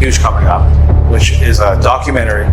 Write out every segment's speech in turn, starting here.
huge coming up, which is a documentary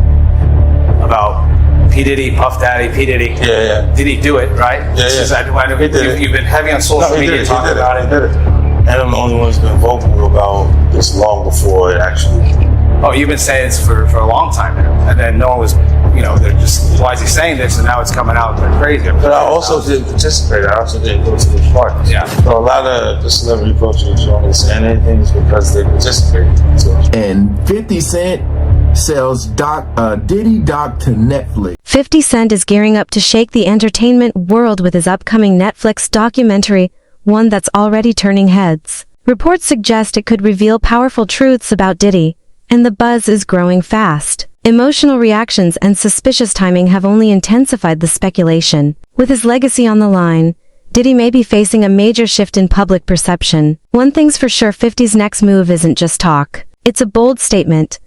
about P. Diddy, Puff Daddy, P. Diddy. Yeah. Did he do it, right? I know you've been heavy on social media talking about it. He did it. And I'm the only one who's been vocal about this long before it actually. Oh, you've been saying this for a long time now. And then no one was, they're just, why is he saying this? And now it's coming out. They're crazy. But I also didn't participate. I also didn't go to the party. Yeah. So a lot of the celebrity culture don't saying anything is because they participated. So. And 50 Cent sells Diddy doc to Netflix. 50 Cent is gearing up to shake the entertainment world with his upcoming Netflix documentary, one that's already turning heads. Reports suggest it could reveal powerful truths about Diddy, and the buzz is growing fast. Emotional reactions and suspicious timing have only intensified the speculation. With his legacy on the line, Diddy may be facing a major shift in public perception. One thing's for sure, 50's next move isn't just talk. It's a bold statement,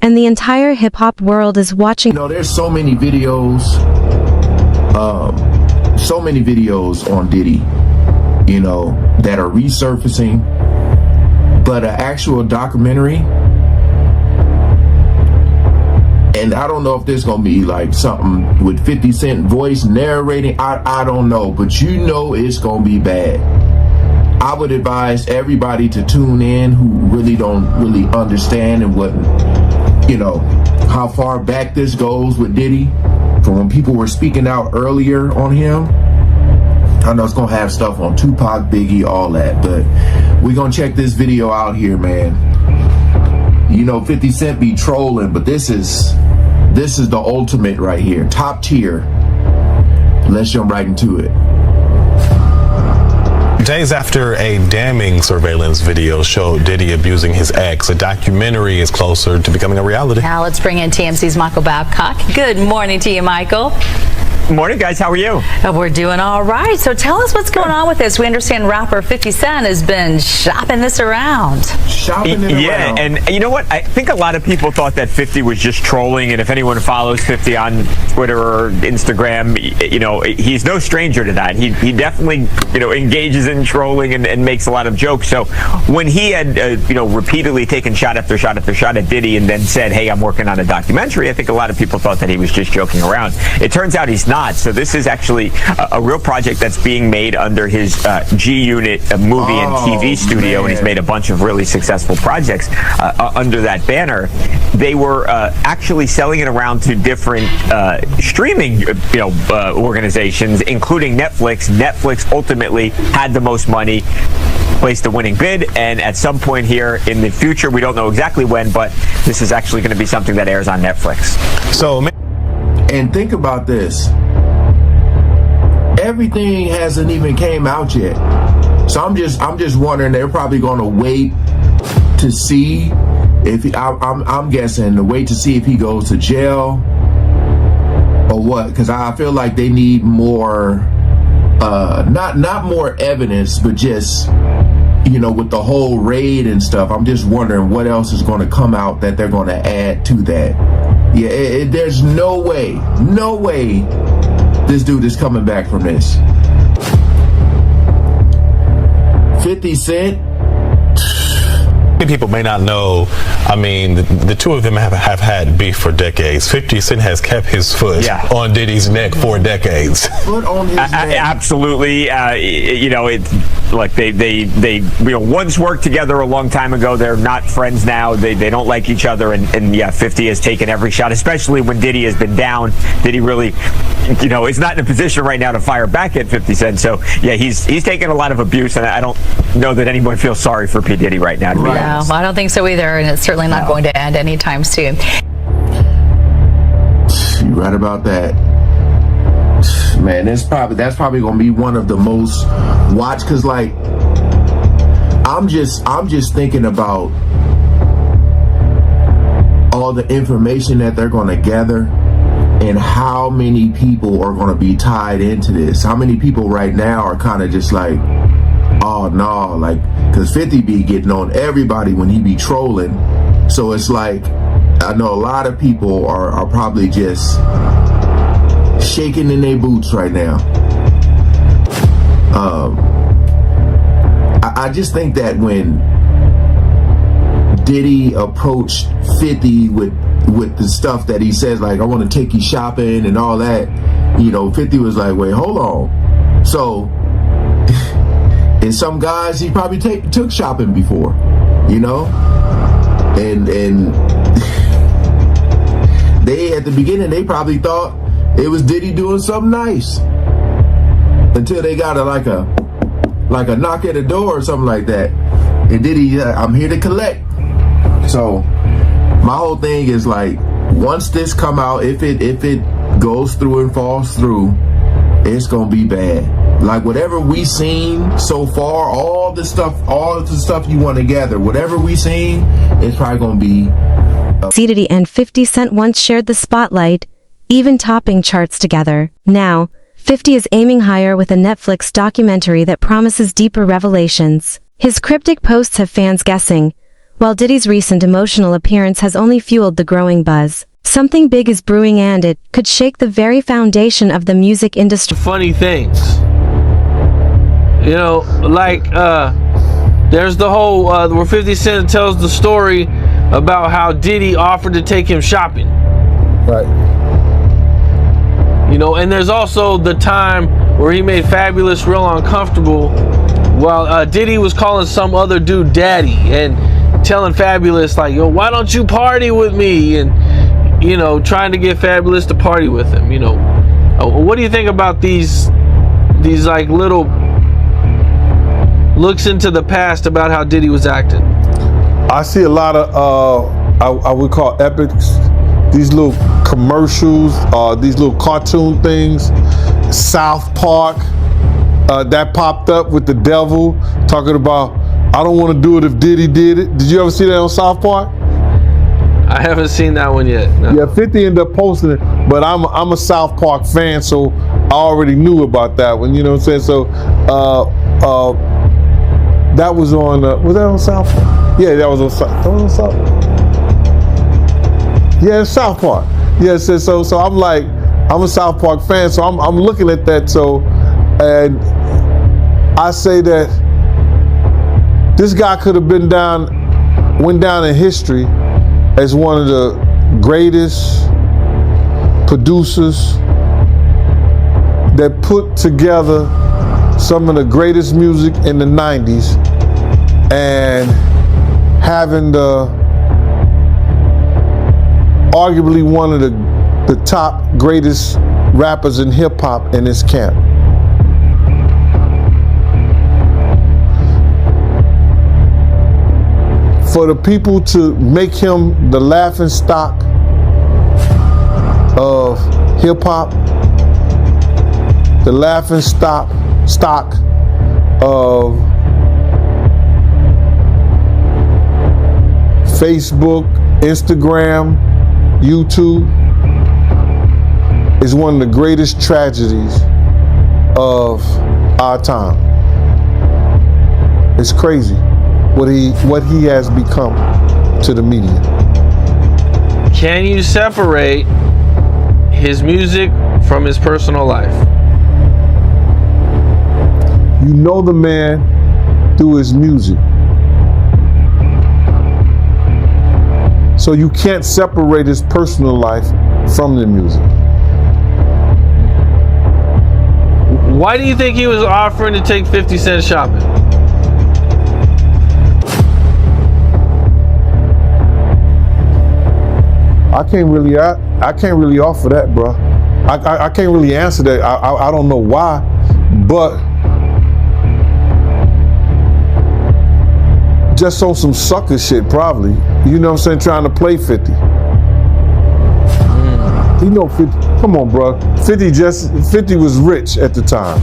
and the entire hip-hop world is watching. There's so many videos on Diddy, that are resurfacing, but an actual documentary, and I don't know if there's gonna be like something with 50 Cent voice narrating. I don't know, but it's gonna be bad. I would advise everybody to tune in who really don't understand and what, how far back this goes with Diddy, from when people were speaking out earlier on him. I know it's gonna have stuff on Tupac, Biggie, all that, but we're gonna check this video out here, man. 50 Cent be trolling, but this is the ultimate right here, top tier. Let's jump right into it. Days after a damning surveillance video showed Diddy abusing his ex, a documentary is closer to becoming a reality. Now let's bring in TMC's Michael Babcock. Good morning to you, Michael. Morning, guys. How are you? We're doing all right. So tell us what's going on with this. We understand rapper 50 Cent has been shopping this around. Yeah, and you know what? I think a lot of people thought that 50 was just trolling, and if anyone follows 50 on Twitter or Instagram, he's no stranger to that. He definitely, engages in trolling and makes a lot of jokes. So when he had, repeatedly taken shot after shot after shot at Diddy and then said, hey, I'm working on a documentary, I think a lot of people thought that he was just joking around. It turns out he's not. So this is actually a real project that's being made under his G-Unit movie and TV studio, and he's made a bunch of really successful projects under that banner. They were actually selling it around to different streaming organizations, including Netflix. Netflix ultimately had the most money, placed the winning bid, and at some point here in the future, we don't know exactly when, but this is actually going to be something that airs on Netflix. And think about this. Everything hasn't even came out yet. So I'm just wondering, they're probably going to wait to see if I'm guessing to wait to see if he goes to jail or what, because I feel like they need more not more evidence, but just with the whole raid and stuff. I'm just wondering what else is going to come out that they're going to add to that. Yeah, there's no way this dude is coming back from this. 50 Cent. People may not know, the two of them have had beef for decades. 50 Cent has kept his foot on Diddy's neck for decades. Foot on his neck. Absolutely. It's like they once worked together a long time ago. They're not friends now. They don't like each other. And 50 has taken every shot, especially when Diddy has been down. Diddy really, is not in a position right now to fire back at 50 Cent. So, he's taken a lot of abuse, and I don't know that anyone feels sorry for P. Diddy right now. No, I don't think so either, and it's certainly not going to end anytime soon. You're right about that. Man, that's probably gonna be one of the most watched, because I'm just thinking about all the information that they're gonna gather and how many people are gonna be tied into this. How many people right now are kind of just like, oh no, because 50 be getting on everybody when he be trolling. So it's like, I know a lot of people are probably just shaking in their boots right now. I just think that when Diddy approached 50 with the stuff that he says, like, I want to take you shopping and all that, 50 was like, wait, hold on. So, and some guys he probably took shopping before, and they, at the beginning, they probably thought it was Diddy doing something nice until they got like a knock at the door or something like that. And Diddy, I'm here to collect. So my whole thing is like, once this come out, if it goes through and falls through, it's gonna be bad. Like whatever we seen so far, all the stuff you want to gather, whatever we seen, it's probably gonna be. Diddy and 50 Cent once shared the spotlight, even topping charts together. Now, 50 is aiming higher with a Netflix documentary that promises deeper revelations. His cryptic posts have fans guessing, while Diddy's recent emotional appearance has only fueled the growing buzz. Something big is brewing and it could shake the very foundation of the music industry. Funny things. There's the whole, where 50 Cent tells the story about how Diddy offered to take him shopping. Right. And there's also the time where he made Fabulous real uncomfortable while Diddy was calling some other dude daddy and telling Fabulous like, yo, why don't you party with me? And, trying to get Fabulous to party with him, What do you think about these like little looks into the past about how Diddy was acting? I see a lot of, I would call epics, these little commercials, these little cartoon things, South Park, that popped up with the devil talking about, I don't want to do it if Diddy did it. Did you ever see that on South Park? I haven't seen that one yet. No. Yeah, 50 ended up posting it, but I'm a South Park fan, so I already knew about that one, you know what I'm saying? So, that was on, was that on South Park? Yeah, that was on South Park. Yeah, it's South Park. Yeah, so I'm like, I'm a South Park fan, so I'm looking at that, and I say that this guy could have went down in history as one of the greatest producers that put together some of the greatest music in the 90s and having arguably one of the top greatest rappers in hip hop in his camp. For the people to make him the laughing stock of hip hop, the laughing stock of Facebook, Instagram, YouTube, is one of the greatest tragedies of our time. It's crazy what he has become to the media. Can you separate his music from his personal life? You know the man through his music. So you can't separate his personal life from the music. Why do you think he was offering to take 50 Cent shopping? I can't really offer that, bro. I can't really answer that. I don't know why, but just on some sucker shit, probably. You know what I'm saying? Trying to play 50. You know 50. Come on, bro. 50 was rich at the time.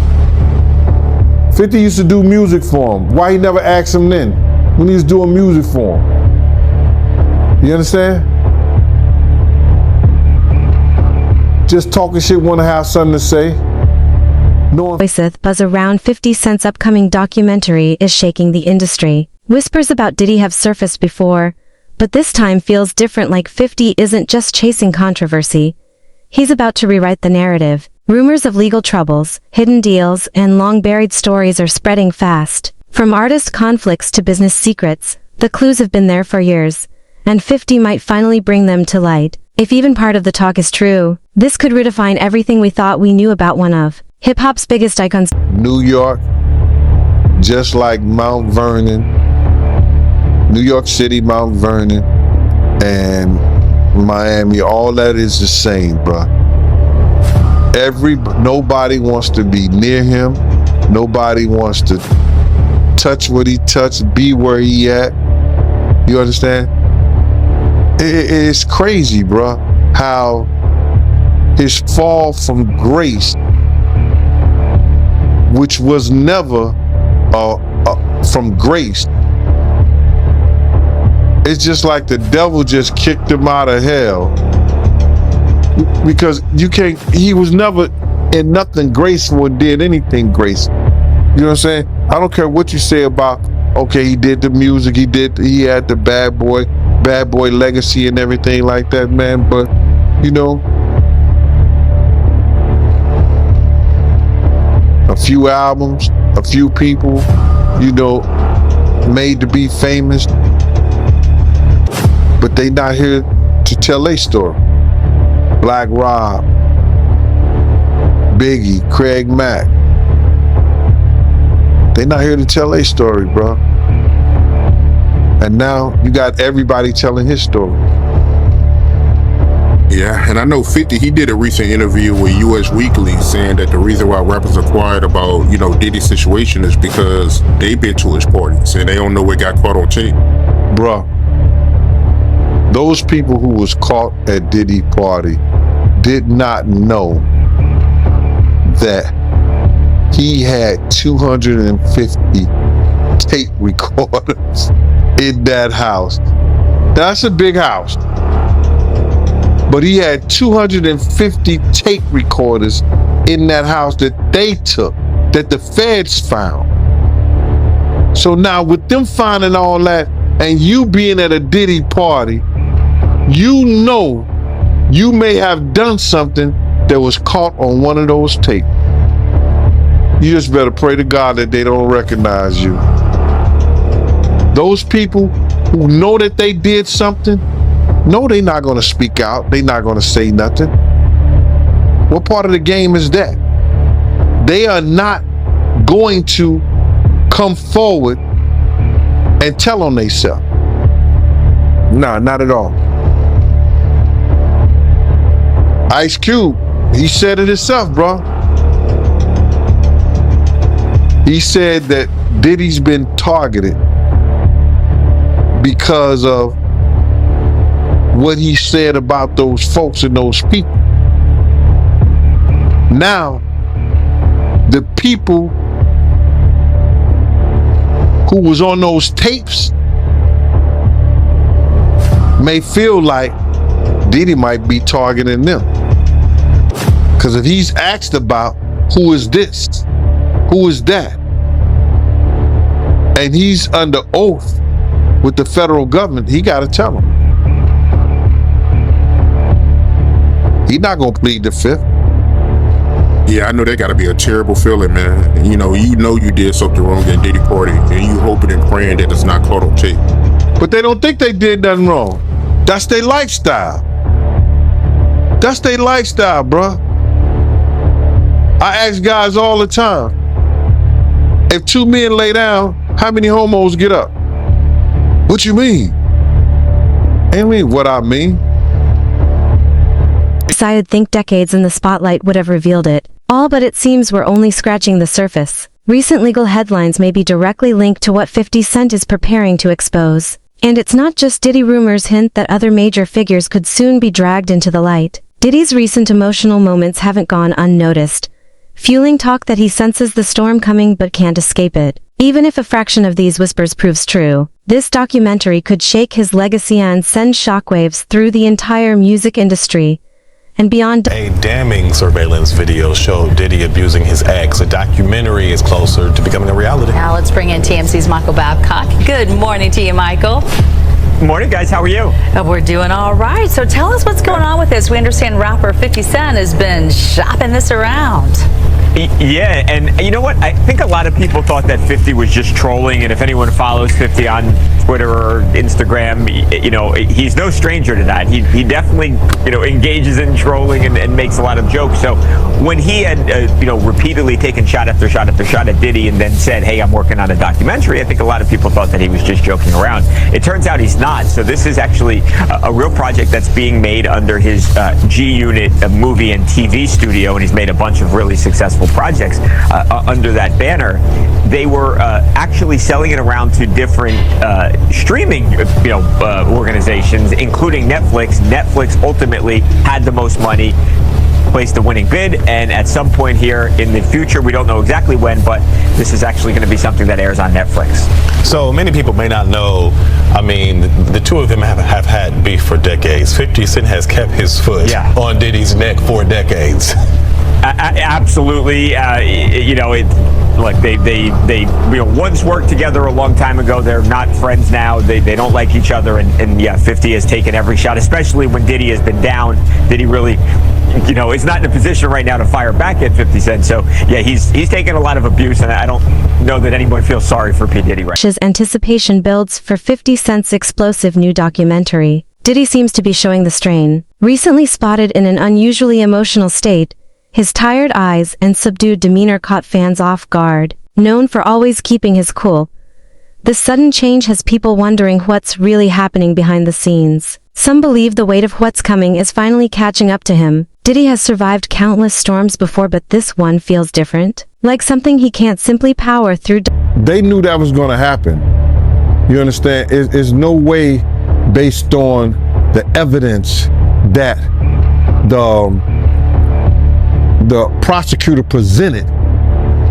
50 used to do music for him. Why he never asked him then when he was doing music for him? You understand? Just talking shit, want to have something to say. Voiceth buzz around 50 Cent's upcoming documentary is shaking the industry. Whispers about Diddy have surfaced before, but this time feels different, like 50 isn't just chasing controversy. He's about to rewrite the narrative. Rumors of legal troubles, hidden deals, and long-buried stories are spreading fast. From artist conflicts to business secrets, The clues have been there for years, and 50 might finally bring them to light. If even part of the talk is true, this could redefine everything we thought we knew about one of hip-hop's biggest icons. New York, just like Mount Vernon, New York City, Mount Vernon, and Miami, all that is the same, bruh. Nobody wants to be near him. Nobody wants to touch what he touched, be where he at. You understand? It's crazy, bruh, how his fall from grace, which was never from grace, it's just like the devil just kicked him out of hell. Because he was never in nothing graceful and did anything graceful. You know what I'm saying? I don't care what you say about, okay, he did the music, he had the bad boy legacy and everything like that, man. But, you know, a few albums, a few people, you know, made to be famous, but they not here to tell their story. Black Rob, Biggie, Craig Mack. They not here to tell their story, bro. And now you got everybody telling his story. Yeah, and I know 50, he did a recent interview with US Weekly saying that the reason why rappers are quiet about, you know, Diddy's situation is because they've been to his parties and they don't know what got caught on tape. Bruh, those people who was caught at Diddy party did not know that he had 250 tape recorders in that house. That's a big house. But he had 250 tape recorders in that house that they took, that the feds found. So now with them finding all that and you being at a Diddy party, you know you may have done something that was caught on one of those tapes. You just better pray to God that they don't recognize you. Those people who know that they did something, no, they're not going to speak out. They're not going to say nothing. What part of the game is that? They are not going to come forward and tell on themselves. Nah, not at all. Ice Cube, he said it himself, bro. He said that Diddy's been targeted because of what he said about those folks and those people. Now, the people who was on those tapes may feel like Diddy might be targeting them. Because if he's asked about who is this, who is that, and he's under oath with the federal government, he got to tell them. He's not going to plead the fifth. Yeah, I know that got to be a terrible feeling, man. You know you did something wrong at Diddy party, and you hoping and praying that it's not caught on tape. But they don't think they did nothing wrong. That's their lifestyle. That's their lifestyle, bruh. I ask guys all the time, if two men lay down, how many homos get up? What you mean? I mean what I mean. Decided think decades in the spotlight would have revealed it all, but it seems we're only scratching the surface. Recent legal headlines may be directly linked to what 50 Cent is preparing to expose. And it's not just Diddy. Rumors hint that other major figures could soon be dragged into the light. Diddy's recent emotional moments haven't gone unnoticed, fueling talk that he senses the storm coming but can't escape it. Even if a fraction of these whispers proves true, this documentary could shake his legacy and send shockwaves through the entire music industry and beyond. A damning surveillance video showed Diddy abusing his ex. A documentary is closer to becoming a reality. Now let's bring in TMC's Michael Babcock. Good morning to you, Michael. Morning, guys. How are you? We're doing all right. So tell us what's going on with this. We understand rapper 50 Cent has been shopping this around. Yeah, and you know what? I think a lot of people thought that 50 was just trolling, and if anyone follows 50 on Twitter or Instagram, you know, he's no stranger to that. He definitely, you know, engages in trolling and makes a lot of jokes. So when he had, you know, repeatedly taken shot after shot after shot at Diddy and then said, hey, I'm working on a documentary, I think a lot of people thought that he was just joking around. It turns out he's not. So this is actually a real project that's being made under his G-Unit movie and TV studio, and he's made a bunch of really successful projects under that banner. They were actually selling it around to different streaming, you know, organizations, including Netflix. Netflix ultimately had the most money, placed the winning bid, and at some point here in the future, we don't know exactly when, but this is actually going to be something that airs on Netflix. So many people may not know, I mean, the two of them have had beef for decades. 50 Cent has kept his foot on Diddy's neck for decades. Absolutely. You know, look, they you know, once worked together a long time ago. They're not friends now. They don't like each other, and yeah, 50 has taken every shot, especially when Diddy has been down. Diddy really, you know, is not in a position right now to fire back at 50 Cent. So yeah, he's taken a lot of abuse, and I don't know that anyone feels sorry for P. Diddy right now. As anticipation builds for 50 Cent's explosive new documentary, Diddy seems to be showing the strain. Recently spotted in an unusually emotional state, his tired eyes and subdued demeanor caught fans off guard. Known for always keeping his cool, this sudden change has people wondering what's really happening behind the scenes. Some believe the weight of what's coming is finally catching up to him. Diddy has survived countless storms before, but this one feels different. Like something he can't simply power through. They knew that was going to happen. You understand? It's no way, based on the evidence that the prosecutor presented,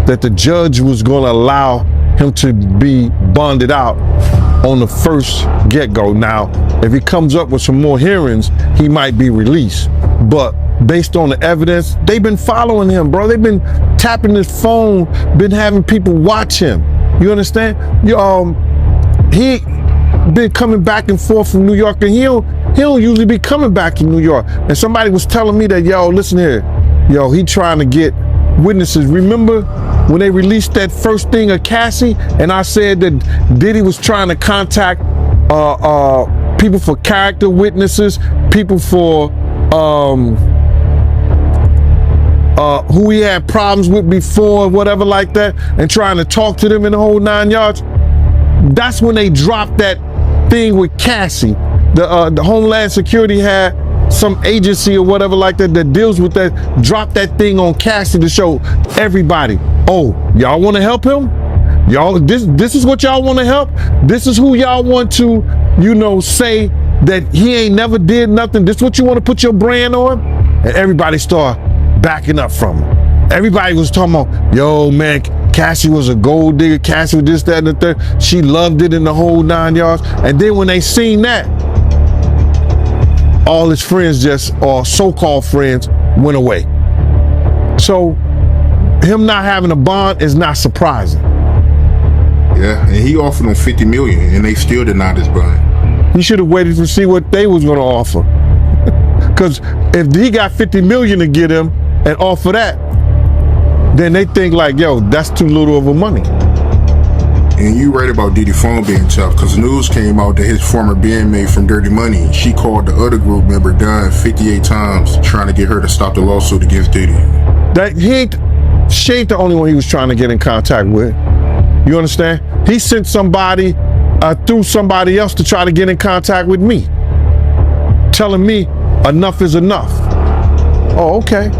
that the judge was going to allow him to be bonded out on the first get-go. Now, if he comes up with some more hearings, he might be released. But based on the evidence, they've been following him, bro. They've been tapping his phone, been having people watch him. You understand? He been coming back and forth from New York, and he don't usually be coming back to New York. And somebody was telling me that, yo, listen here, yo, he trying to get witnesses. Remember when they released that first thing of Cassie, and I said that Diddy was trying to contact people for character witnesses, people for who he had problems with before, whatever like that, and trying to talk to them in the whole 9 yards. That's when they dropped that thing with Cassie. The Homeland Security had some agency or whatever like that that deals with that, drop that thing on Cassie to show everybody, oh, y'all want to help him? Y'all, this is what y'all want to help? This is who y'all want to, you know, say that he ain't never did nothing. This is what you want to put your brand on? And everybody start backing up from him. Everybody was talking about, yo, man, Cassie was a gold digger. Cassie was this, that, and the third. She loved it in the whole 9 yards. And then when they seen that, all his friends or so-called friends, went away. So him not having a bond is not surprising. Yeah, and he offered them $50 million, and they still denied his bond. He should have waited to see what they was going to offer. Because if he got $50 million to get him and offer that, then they think like, yo, that's too little of a money. And you right about Diddy phone being tough, because news came out that his former bandmate from Dirty Money, she called the other group member Dunn 58 times trying to get her to stop the lawsuit against Diddy. She ain't the only one he was trying to get in contact with. You understand? He sent somebody through somebody else to try to get in contact with me, telling me enough is enough. Oh, okay.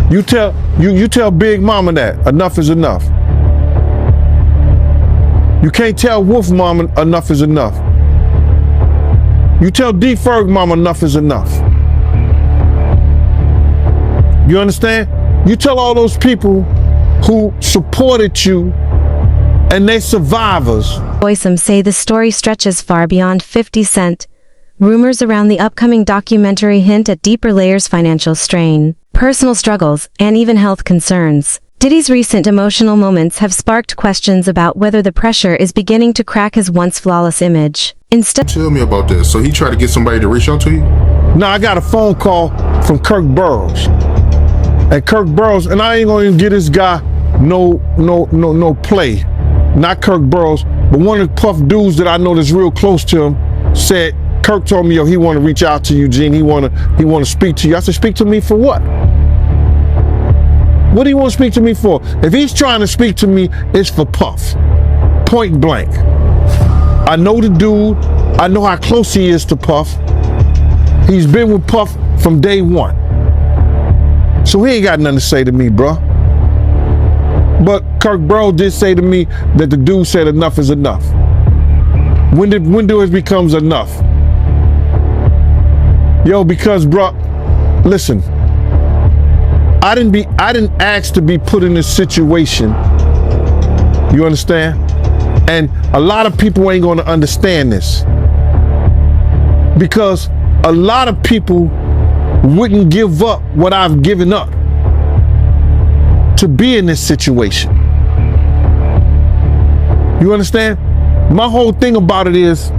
You tell Big Mama that enough is enough. You can't tell Wolf Mama enough is enough. You tell D. Ferg Mama enough is enough. You understand? You tell all those people who supported you and they survivors. Some say the story stretches far beyond 50 Cent. Rumors around the upcoming documentary hint at deeper layers: financial strain, personal struggles, and even health concerns. Diddy's recent emotional moments have sparked questions about whether the pressure is beginning to crack his once flawless image. Instead, Tell me about this. So he tried to get somebody to reach out to you? Now I got a phone call from Kirk Burrows. And Kirk Burrows, and I ain't gonna even get this guy no play. Not Kirk Burrows, but one of the Puff dudes that I know that's real close to him said, Kirk told me, yo, he want to reach out to you, Gene. He want to speak to you. I said, speak to me for what? What do you want to speak to me for? If he's trying to speak to me, it's for Puff. Point blank. I know the dude. I know how close he is to Puff. He's been with Puff from day one. So he ain't got nothing to say to me, bro. But Kirk Burrows did say to me that the dude said enough is enough. When do it becomes enough? Yo, because bro, listen, I didn't ask to be put in this situation. You understand? And a lot of people ain't gonna understand this. Because a lot of people wouldn't give up what I've given up to be in this situation. You understand? My whole thing about it is,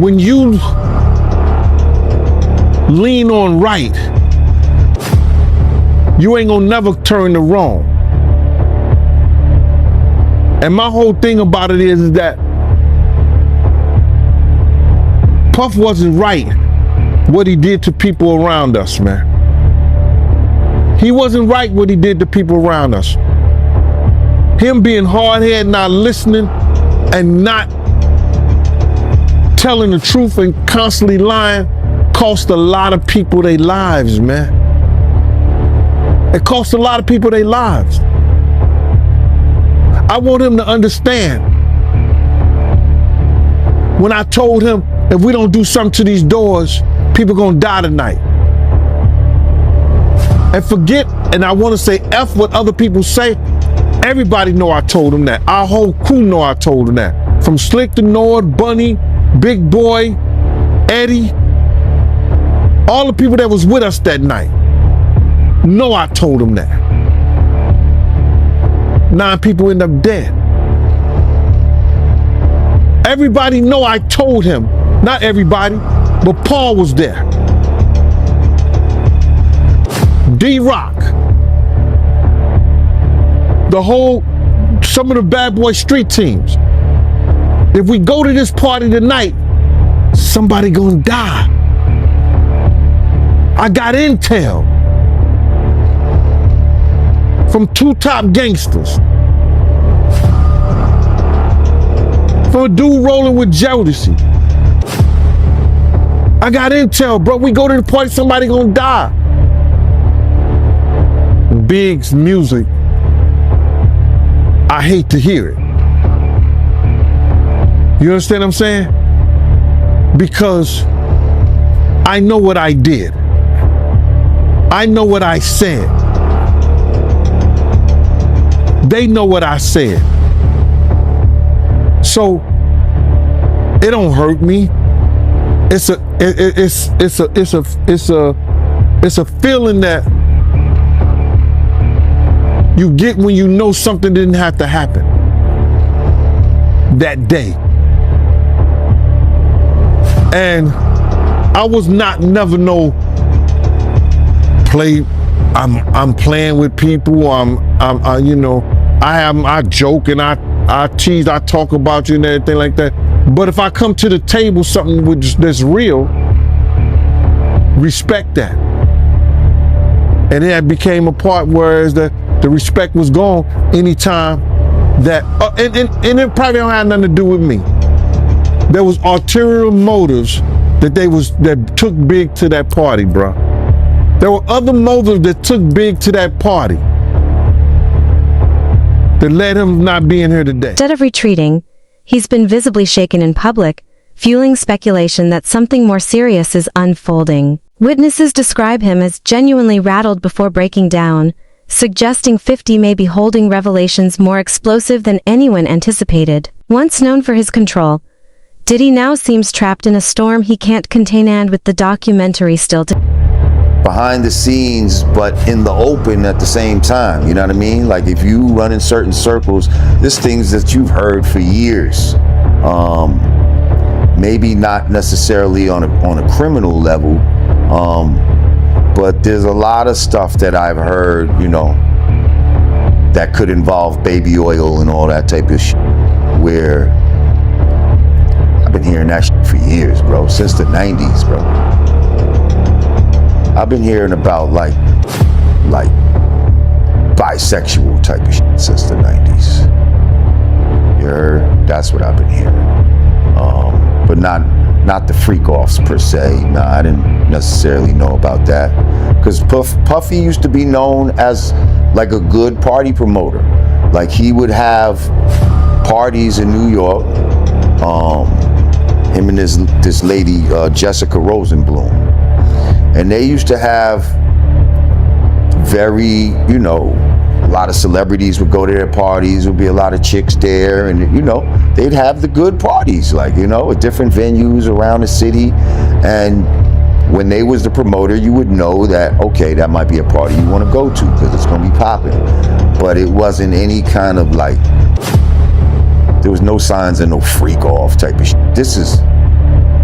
when you lean on right, you ain't gonna never turn to wrong. And my whole thing about it is that Puff wasn't right what he did to people around us, man. He wasn't right what he did to people around us. Him being hard-headed, not listening, and not telling the truth and constantly lying cost a lot of people their lives, man. It cost a lot of people their lives. I want him to understand. When I told him, if we don't do something to these doors, people gonna die tonight. And forget, and I want to say F what other people say. Everybody know I told him that. Our whole crew know I told him that. From Slick to Nord, Bunny, Big Boy, Eddie, all the people that was with us that night know I told them that. 9 people end up dead. Everybody know I told him. Not everybody, but Paul was there. D-Rock. Some of the bad boy street teams. If we go to this party tonight, somebody gonna die. I got intel from 2 top gangsters. From a dude rolling with Jodeci. I got intel, bro. We go to the party, somebody gonna die. Big's music, I hate to hear it. You understand what I'm saying? Because I know what I did. I know what I said. They know what I said. So it don't hurt me. It's a feeling that you get when you know something didn't have to happen that day. And I was never play. I'm playing with people. I joke and I tease. I talk about you and everything like that. But if I come to the table something that's real, respect that. And it became a part where the respect was gone anytime that, and it probably don't have nothing to do with me. There was ulterior motives that took Big to that party, bro. There were other motives that took Big to that party that led him not being here today. Instead of retreating, he's been visibly shaken in public, fueling speculation that something more serious is unfolding. Witnesses describe him as genuinely rattled before breaking down, suggesting 50 may be holding revelations more explosive than anyone anticipated. Once known for his control, Diddy now seems trapped in a storm he can't contain, and with the documentary still to... behind the scenes, but in the open at the same time. You know what I mean? Like if you run in certain circles, there's things that you've heard for years. Maybe not necessarily on a criminal level, but there's a lot of stuff that I've heard, you know, that could involve baby oil and all that type of shit, where I've been hearing that shit for years, bro, since the 90s, bro. I've been hearing about like bisexual type of shit since the 90s. You heard? That's what I've been hearing. But not the freak offs per se. Nah, I didn't necessarily know about that. Because Puffy used to be known as like a good party promoter. Like he would have parties in New York. Him and this lady, Jessica Rosenblum. And they used to have very, you know, a lot of celebrities would go to their parties, there would be a lot of chicks there, and, you know, they'd have the good parties, like, you know, at different venues around the city. And when they was the promoter, you would know that, okay, that might be a party you want to go to because it's going to be popping. But it wasn't any kind of like, there was no signs of no freak off type of shit. This is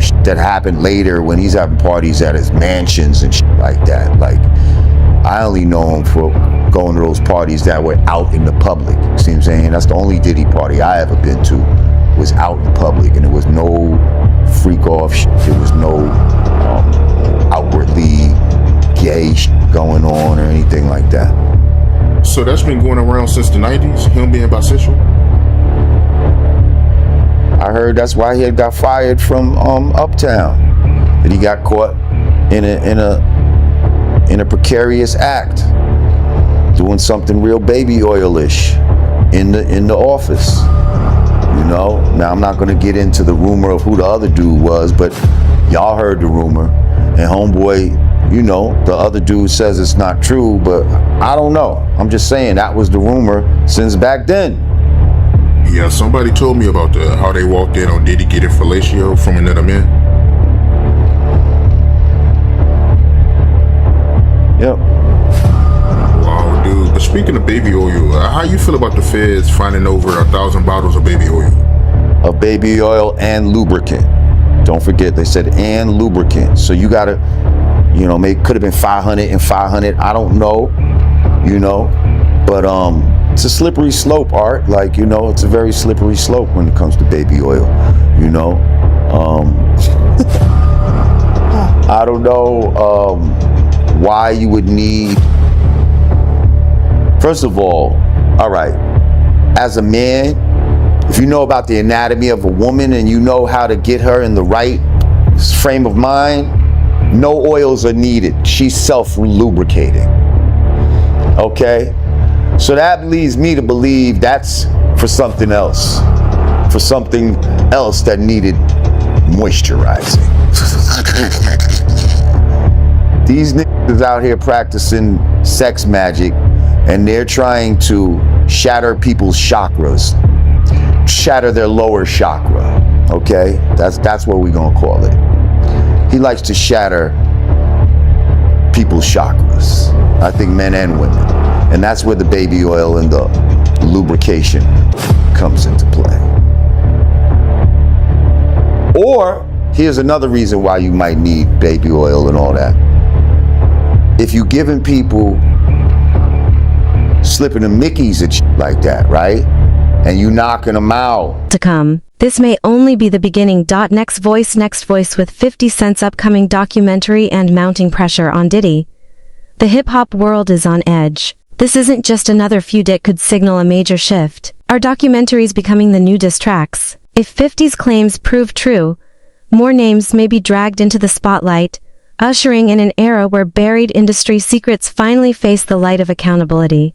shit that happened later when he's having parties at his mansions and shit like that. Like, I only know him for going to those parties that were out in the public. See what I'm saying? That's the only Diddy party I ever been to, was out in public, and there was no freak off shit. There was no outwardly gay shit going on or anything like that. So that's been going around since the 90s, him being bisexual? I heard that's why he had got fired from Uptown. That he got caught in a precarious act, doing something real baby oil-ish in the office. You know, now I'm not gonna get into the rumor of who the other dude was, but y'all heard the rumor, and homeboy, you know, the other dude says it's not true, but I don't know. I'm just saying that was the rumor since back then. Yeah, somebody told me about how they walked in on Diddy getting fellatio from another man. Yep. Wow, dude. But speaking of baby oil, how you feel about the feds finding over 1,000 bottles of baby oil? Of baby oil and lubricant. Don't forget, they said and lubricant. So you gotta, you know, maybe could have been 500 and 500. I don't know, you know, but it's a slippery slope, Art. Like, you know, it's a very slippery slope when it comes to baby oil, you know. I don't know why you would need, first of all right, as a man, if you know about the anatomy of a woman and you know how to get her in the right frame of mind, no oils are needed. She's self-lubricating. Okay? So that leads me to believe that's for something else. For something else that needed moisturizing. These niggas out here practicing sex magic, and they're trying to shatter people's chakras. Shatter their lower chakra. Okay? That's what we're gonna call it. He likes to shatter people's chakras. I think men and women. And that's where the baby oil and the lubrication comes into play. Or, here's another reason why you might need baby oil and all that. If you're giving people slipping the Mickeys and shit like that, right? And you knocking them out. To come. This may only be the beginning. Next voice with 50 Cent's upcoming documentary and mounting pressure on Diddy. The hip-hop world is on edge. This isn't just another feud, it could signal a major shift. Are documentaries becoming the new diss tracks? If 50's claims prove true, more names may be dragged into the spotlight, ushering in an era where buried industry secrets finally face the light of accountability.